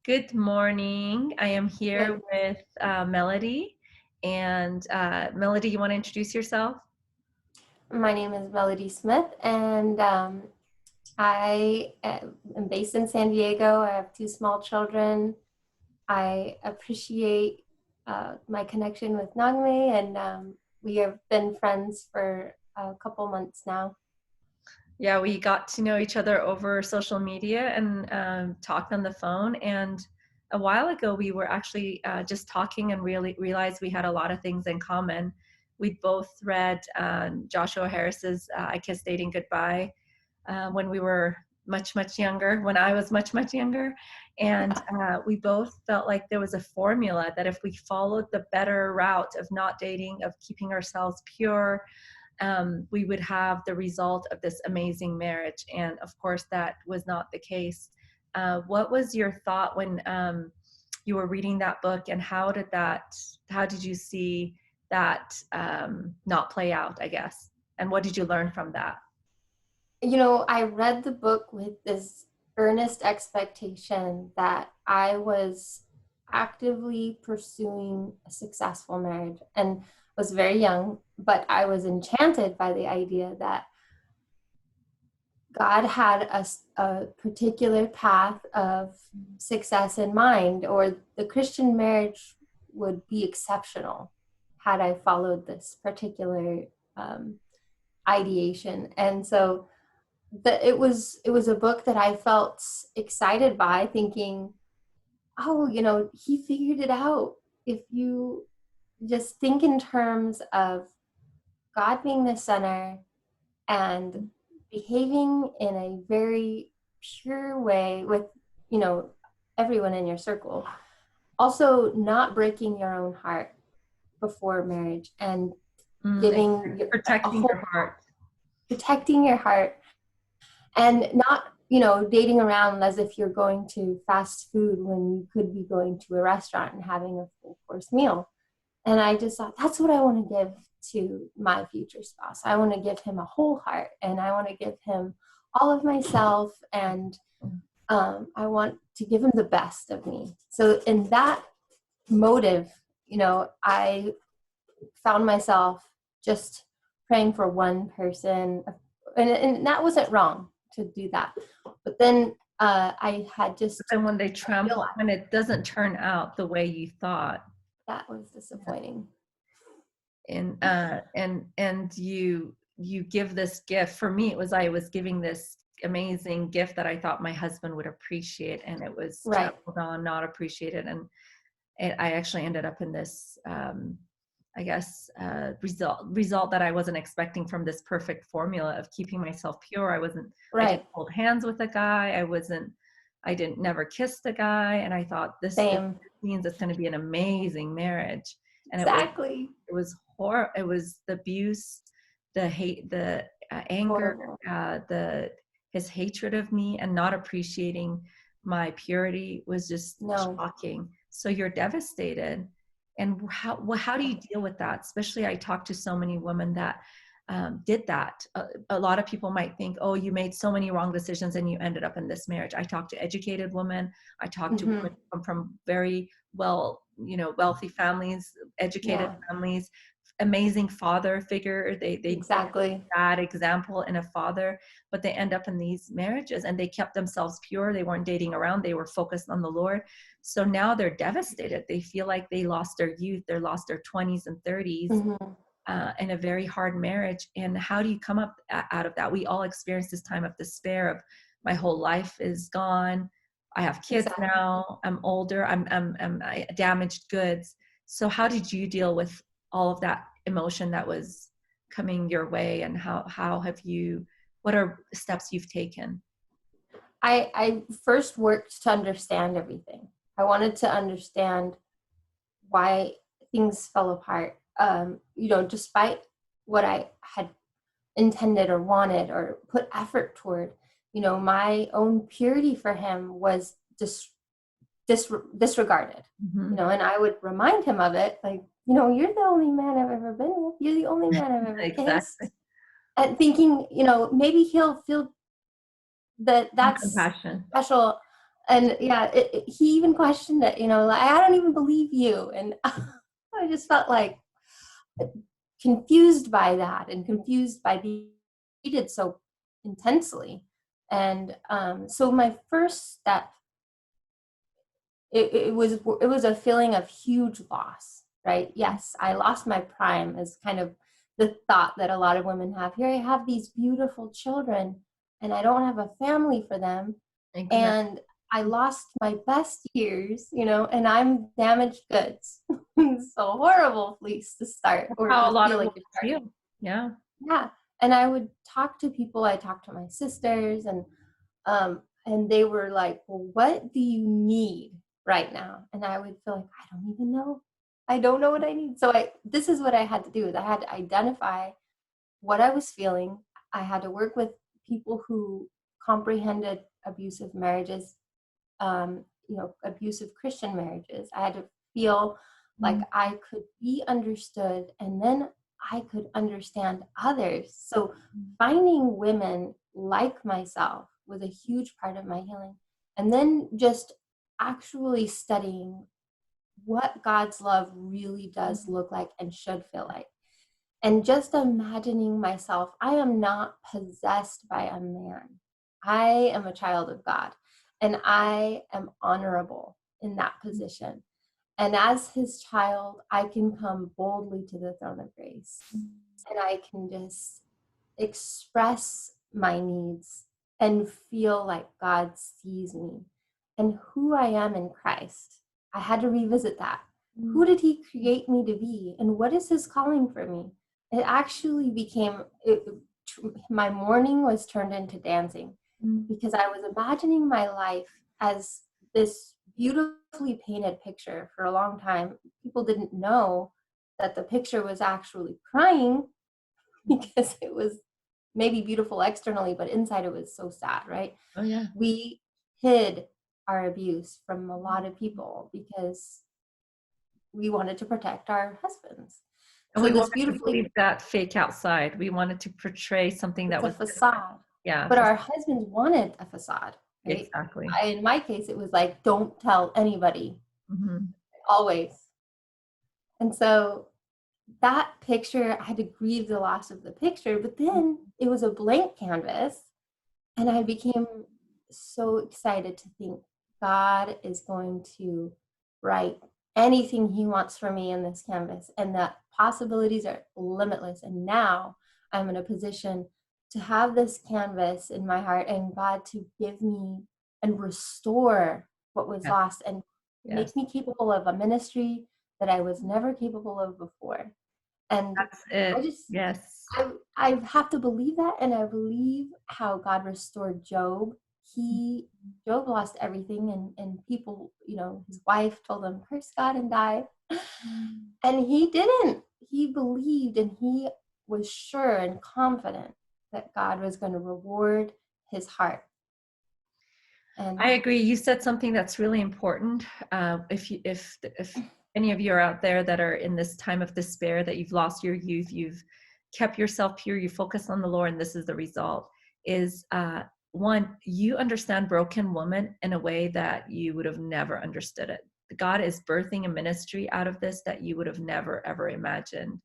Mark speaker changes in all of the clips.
Speaker 1: Good morning. I am here
Speaker 2: Good.
Speaker 1: with Melody. And Melody, you want to introduce yourself?
Speaker 2: My name is Melody Smith, and I am based in San Diego. I have two small children. I appreciate my connection with Naghmeh, and we have been friends for a couple months now.
Speaker 1: Yeah, we got to know each other over social media and talked on the phone. And a while ago, we were actually just talking and really realized we had a lot of things in common. We'd both read Joshua Harris's I Kiss Dating Goodbye when we were much younger, when I was much younger. And we both felt like there was a formula that if we followed the better route of not dating, of keeping ourselves pure, we would have the result of this amazing marriage. And of course, that was not the case. What was your thought when you were reading that book, and how did you see that not play out, I guess? And what did you learn from that?
Speaker 2: I read the book with this earnest expectation that I was actively pursuing a successful marriage and was very young, but I was enchanted by the idea that God had a particular path of success in mind, or the Christian marriage would be exceptional had I followed this particular um, ideation. And so it was a book that I felt excited by, thinking, oh, he figured it out. If you just think in terms of God being the center and behaving in a very pure way with, you know, everyone in your circle, also not breaking your own heart before marriage, and giving a
Speaker 1: Protecting
Speaker 2: whole
Speaker 1: your heart.
Speaker 2: protecting your heart, and not dating around as if you're going to fast food when you could be going to a restaurant and having a full course meal. And I just thought, that's what I want to give to my future spouse. I want to give him a whole heart, and I want to give him all of myself, and I want to give him the best of me. So in that motive, I found myself just praying for one person, and that wasn't wrong to do that. But then I had just
Speaker 1: And
Speaker 2: realized
Speaker 1: when it doesn't turn out the way you thought,
Speaker 2: that was disappointing.
Speaker 1: and you give this gift. For me, it was I was giving this amazing gift that I thought my husband would appreciate, and it was
Speaker 2: Right.
Speaker 1: trampled on, not appreciated. And I actually ended up in this I guess result that I wasn't expecting from this perfect formula of keeping myself pure. I didn't
Speaker 2: Right.
Speaker 1: hold hands with a guy. I didn't never kiss the guy. And I thought this
Speaker 2: Same.
Speaker 1: means it's going to be an amazing marriage. And
Speaker 2: Exactly.
Speaker 1: it was the abuse, the hate, the anger,
Speaker 2: Horrible.
Speaker 1: his hatred of me and not appreciating my purity was just
Speaker 2: No.
Speaker 1: shocking. So you're devastated. And how do you deal with that? Especially, I talk to so many women that did that. A lot of people might think, oh, you made so many wrong decisions and you ended up in this marriage. I talk to educated women. I talk to
Speaker 2: Mm-hmm.
Speaker 1: women from very wealthy families, educated
Speaker 2: Yeah.
Speaker 1: families, amazing father figure. They
Speaker 2: Exactly.
Speaker 1: bad example in a father, but they end up in these marriages, and they kept themselves pure. They weren't dating around. They were focused on the Lord. So now they're devastated. They feel like they lost their youth. They lost their 20s and 30s
Speaker 2: Mm-hmm.
Speaker 1: in a very hard marriage. And how do you come up out of that? We all experience this time of despair of, my whole life is gone. I have kids
Speaker 2: Exactly.
Speaker 1: now. I'm older. I'm damaged goods. So how did you deal with all of that emotion that was coming your way, and what are steps you've taken?
Speaker 2: I first worked to understand everything. I wanted to understand why things fell apart. Despite what I had intended or wanted or put effort toward, my own purity for him was disregarded.
Speaker 1: Mm-hmm.
Speaker 2: And I would remind him of it, like, you're the only man I've ever been with. You're the only man I've ever
Speaker 1: Exactly.
Speaker 2: kissed. And thinking, maybe he'll feel that
Speaker 1: Some
Speaker 2: that's
Speaker 1: compassion.
Speaker 2: special And yeah, he even questioned it, like, I don't even believe you. And I just felt like confused by that and confused by being treated so intensely. And so my first step, it was a feeling of huge loss, right? Yes, I lost my prime, is kind of the thought that a lot of women have. Here I have these beautiful children and I don't have a family for them,
Speaker 1: Exactly.
Speaker 2: and I lost my best years, and I'm damaged goods. It's a horrible place to start, or
Speaker 1: How a
Speaker 2: to
Speaker 1: lot
Speaker 2: feel
Speaker 1: of women
Speaker 2: like you're starting.
Speaker 1: feel. Yeah.
Speaker 2: Yeah. And I would talk to people. I talked to my sisters, and they were like, well, what do you need right now? And I would feel like, I don't even know. I don't know what I need. So this is what I had to do, is I had to identify what I was feeling. I had to work with people who comprehended abusive marriages, abusive Christian marriages. I had to feel like
Speaker 1: Mm,
Speaker 2: I could be understood, and then I could understand others. So
Speaker 1: mm,
Speaker 2: finding women like myself was a huge part of my healing. And then just actually studying what God's love really does
Speaker 1: mm,
Speaker 2: look like and should feel like. And just imagining myself, I am not possessed by a man. I am a child of God, and I am honorable in that position. And as his child, I can come boldly to the throne of grace,
Speaker 1: mm,
Speaker 2: and I can just express my needs and feel like God sees me and who I am in Christ. I had to revisit that. Who
Speaker 1: mm,
Speaker 2: did he create me to be, and what is his calling for me? It actually became my morning was turned into dancing,
Speaker 1: mm.
Speaker 2: because I was imagining my life as this beautifully painted picture for a long time. People didn't know that the picture was actually crying because it was maybe beautiful externally, but inside it was so sad, right?
Speaker 1: Oh, yeah.
Speaker 2: We hid our abuse from a lot of people because we wanted to protect our husbands.
Speaker 1: And
Speaker 2: So
Speaker 1: we
Speaker 2: this
Speaker 1: wanted to
Speaker 2: beautifully,
Speaker 1: believe that fake outside. We wanted to portray something
Speaker 2: it's
Speaker 1: that
Speaker 2: a
Speaker 1: was different.
Speaker 2: facade,
Speaker 1: Yeah.
Speaker 2: but our husbands wanted a facade, right?
Speaker 1: Exactly.
Speaker 2: In my case, it was like, don't tell anybody,
Speaker 1: Mhm.
Speaker 2: always. And so that picture, I had to grieve the loss of the picture, but then it was a blank canvas. And I became so excited to think God is going to write anything he wants for me in this canvas, and that possibilities are limitless. And now I'm in a position to have this canvas in my heart, and God to give me and restore what was
Speaker 1: Yeah.
Speaker 2: lost, and
Speaker 1: Yes.
Speaker 2: make me capable of a ministry that I was never capable of before. And
Speaker 1: That's it.
Speaker 2: I just
Speaker 1: Yes.
Speaker 2: I have to believe that, and I believe how God restored Job. Job lost everything, and people, his wife told him, curse God and die.
Speaker 1: Mm.
Speaker 2: And he didn't. He believed, and he was sure and confident that God was going to reward his heart.
Speaker 1: I
Speaker 2: And
Speaker 1: agree. You said something that's really important. If any of you are out there that are in this time of despair, that you've lost your youth, you've kept yourself pure, you focus on the Lord, and this is the result. Is one, you understand broken woman in a way that you would have never understood it. God is birthing a ministry out of this that you would have never ever imagined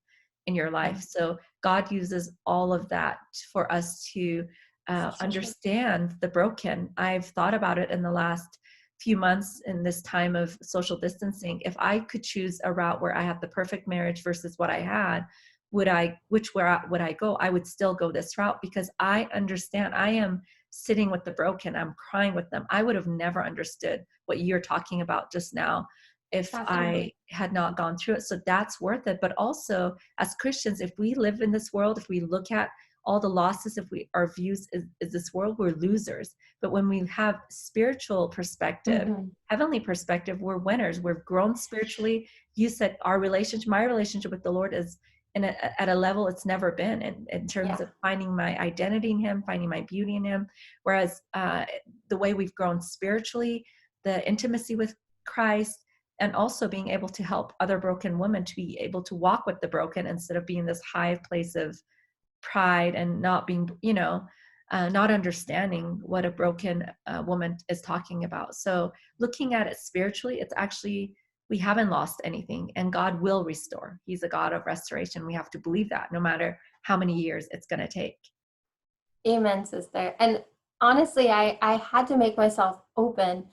Speaker 1: in your life. So God uses all of that for us to
Speaker 2: so true.
Speaker 1: understand the broken. I've thought about it in the last few months in this time of social distancing. If I could choose a route where I had the perfect marriage versus what I had, where would I go? I would still go this route because I understand. I am sitting with the broken. I'm crying with them. I would have never understood what you're talking about just now if I
Speaker 2: Definitely.
Speaker 1: had not gone through it. So that's worth it. But also, as Christians, if we live in this world, if we look at all the losses, if we our views is this world, we're losers. But when we have spiritual perspective,
Speaker 2: Mm-hmm.
Speaker 1: heavenly perspective, we're winners. We've grown spiritually. You said my relationship with the Lord is at a level it's never been in terms
Speaker 2: Yeah.
Speaker 1: of finding my identity in him, finding my beauty in him. Whereas the way we've grown spiritually, the intimacy with Christ, and also being able to help other broken women to be able to walk with the broken instead of being this high place of pride and not being, not understanding what a broken woman is talking about. So looking at it spiritually, it's actually, we haven't lost anything, and God will restore. He's a God of restoration. We have to believe that, no matter how many years it's going to take.
Speaker 2: Amen, sister. And honestly, I had to make myself open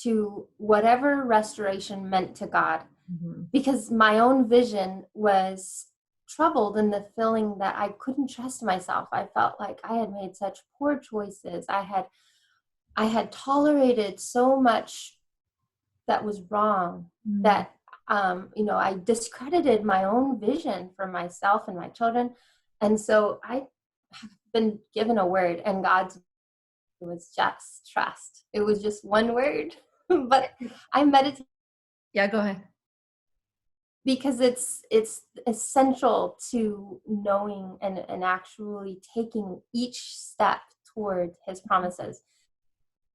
Speaker 2: to whatever restoration meant to God,
Speaker 1: Mm-hmm.
Speaker 2: because my own vision was troubled in the feeling that I couldn't trust myself. I felt like I had made such poor choices. I had tolerated so much that was wrong,
Speaker 1: Mm-hmm.
Speaker 2: that I discredited my own vision for myself and my children. And so I have been given a word, and God's was just trust. It was just one word, but I meditate
Speaker 1: Yeah, go ahead.
Speaker 2: because it's essential to knowing and actually taking each step toward his promises.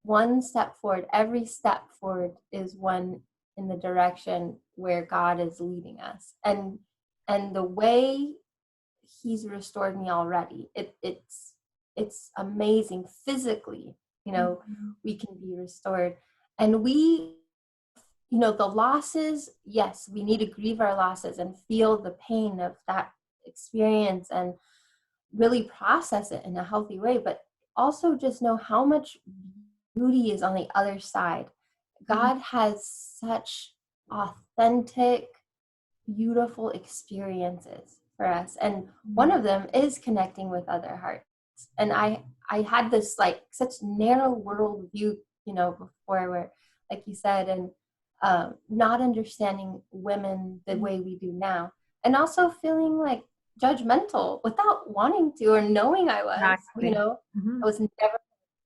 Speaker 2: One step forward, every step forward is one in the direction where God is leading us. And the way he's restored me already, it's amazing physically.
Speaker 1: Mhm.
Speaker 2: We can be restored. And the losses, yes, we need to grieve our losses and feel the pain of that experience and really process it in a healthy way, but also just know how much beauty is on the other side.
Speaker 1: Mhm.
Speaker 2: God has such authentic, beautiful experiences for us. And one of them is connecting with other hearts. And I had this like such narrow world view, before, where, like you said, and not understanding women the
Speaker 1: Mhm.
Speaker 2: way we do now. And also feeling like judgmental without wanting to or knowing I was,
Speaker 1: Exactly.
Speaker 2: I
Speaker 1: Mhm.
Speaker 2: was never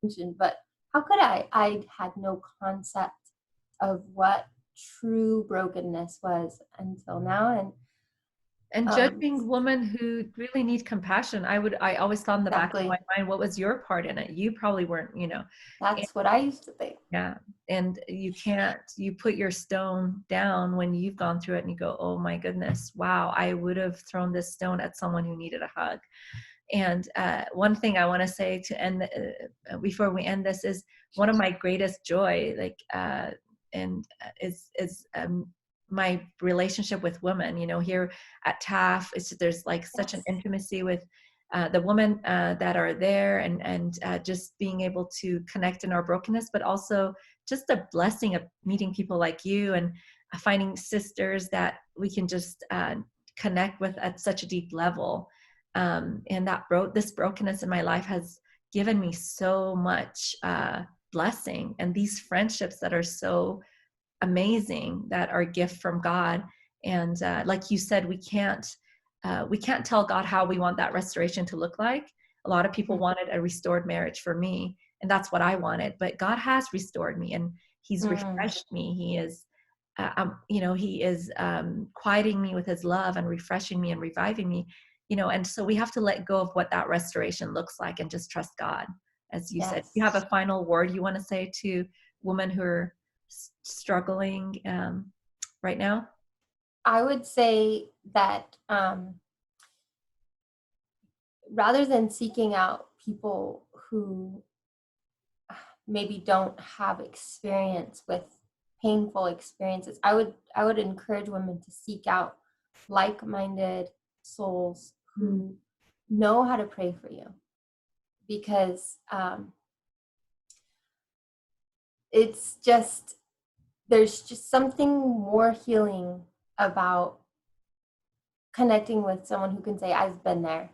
Speaker 2: mentioned, but how could I? I had no concept of what true brokenness was until now. And
Speaker 1: And
Speaker 2: um,
Speaker 1: judging women who really need compassion, I always thought in the back of my
Speaker 2: exactly,
Speaker 1: mind, what was your part in it? You probably weren't, and,
Speaker 2: that's what I used to think.
Speaker 1: yeah. And you put your stone down when you've gone through it and you go, oh my goodness, wow, I would have thrown this stone at someone who needed a hug. And one thing I want to say to end before we end this is one of my greatest joy, like, and is my relationship with women. Here at TAF, there's like such an
Speaker 2: Yes,
Speaker 1: intimacy with the women that are there, and just being able to connect in our brokenness, but also just the blessing of meeting people like you, and finding sisters that we can just connect with at such a deep level. And this brokenness in my life has given me so much blessing, and these friendships that are so amazing, that are a gift from God. And like you said, we can't tell God how we want that restoration to look like. A lot of people wanted a restored marriage for me, and that's what I wanted, but God has restored me, and he's
Speaker 2: mm,
Speaker 1: refreshed me. He is quieting me with his love, and refreshing me and reviving me. And so we have to let go of what that restoration looks like, and just trust God. As you said, you
Speaker 2: yes.
Speaker 1: have a final word you want to say to women who are struggling right now?
Speaker 2: I would say that rather than seeking out people who maybe don't have experience with painful experiences, I would encourage women to seek out like-minded souls
Speaker 1: Mm.
Speaker 2: who know how to pray for you, because it's just there's just something more healing about connecting with someone who can say, I've been there.